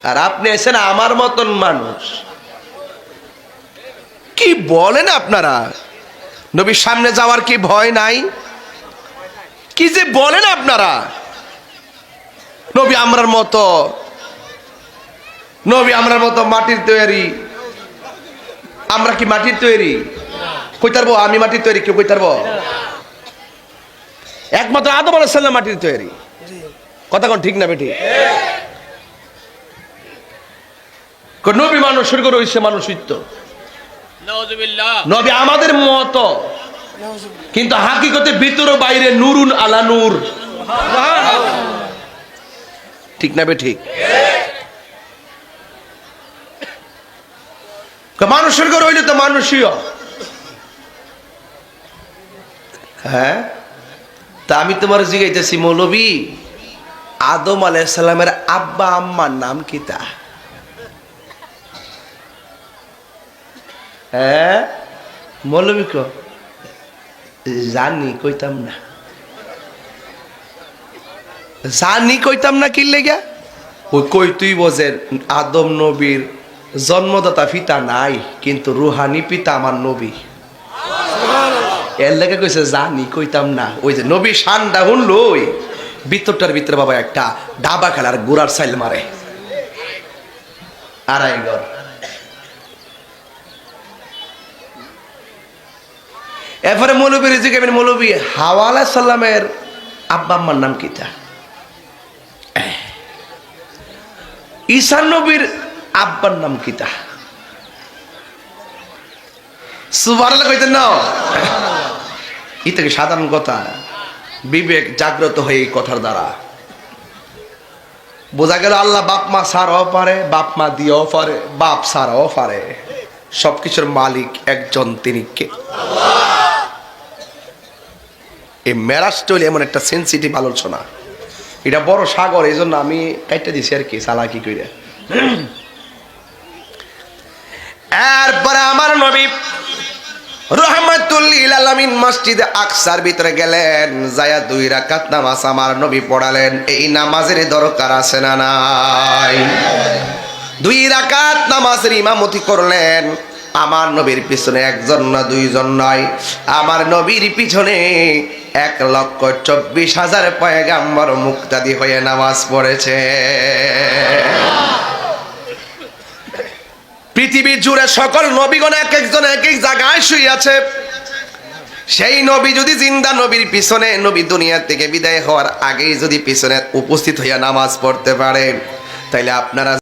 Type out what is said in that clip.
আর আপনি এসেন আমার মতন মানুষ। কি বলেন আপনারা? নবীর সামনে যাওয়ার কি ভয় নাই? কি যে বলেন আপনারা? নবী আমরার মতো, নবী আমরার মতো মাটির তৈরি। আমরা কি মাটির তৈরি? কই তারবো আমি মাটির তৈরি? কেউ কই তারবো? একমাত্র আদম আলাইহিস সালাম মাটির তৈরি। কথা কোন ঠিক না বেটি? নবী মানুষ শুরু করে হইছে মানুষিত্ব। নবী আমাদের মতো, কিন্তু হাকিকতে ভিতর বাইরে নূরুন আলা নূর। ঠিক না বেঠিক? মানুষের ঘর হইলে তো মানুষই। হ্যাঁ, তা আমি তোমার জিজ্ঞাইতেছি মৌলবী, আদম আলাইহিস সালামের আব্বা আম্মার নাম কি তা? হ্যাঁ মৌলবী কো জানি কইতাম না, জানি কইতাম না। কি লেগা? ওই কই তুই বোঝেন আদম নবীর জন্মদাতা পিতা নাই, কিন্তু রুহানি পিতা আমার নবী। এর লেগে কইছে জানি কইতাম না। ওই যে নবী শানটা শুনলো, ওই ভিতরটার ভিতরে বাবা একটা ডাবা খেলার গোড়ার সাইল মারে আড়াই ঘর। এরপরে মৌলবীর জিজ্ঞাসা, মৌলবী হাওয়া আলাইহিস সালামের আব্বা আম্মার নাম কি তা? ঈসা নবীর আব্বার নাম কি তা? সুবহানাল্লাহ কইতেন না? এটা কি সাধারণ কথা? বিবেক জাগ্রত হয়ে এই কথার দ্বারা বোঝা গেল আল্লাহ বাপ মা ছাড়াও পারে, বাপ মা দিয়েও পারে, বাপ ছাড়াও পারে। সবকিছুর মালিক একজন, তিনি কে? এই মেরাজটা হইলে এমন একটা সেন্সিটিভ আলোচনা, এটা বড় সাগর, এই জন্য আমি কাইটা দিছি আর কি চালাকি কইরা। এরপরে আমার নবী রাহমাতুল লিল আলামিন মসজিদে আকসার ভিতরে গেলেন, যায়া 2 রাকাত নামাজ আমার নবী পড়ালেন। এই নামাজের দরকার আছে না নাই? 2 রাকাত নামাজের ইমামতি করলেন। আমার নবীর পিছনে একজন না 2 জন নয়, আমার নবীর পিছনে 1,24,000 পয়গাম্বর মুক্তাদি হয়ে নামাজ পড়েছে। পৃথিবী জুড়ে সকল নবীগণ এক একজন এক এক জায়গায় শুয়ে আছে। সেই নবী যদি জিন্দা নবীর পিছনে, নবী দুনিয়া থেকে বিদায় হওয়ার আগেই যদি পিছনে উপস্থিত হইয়া নামাজ পড়তে পারে, তাইলে আপনারা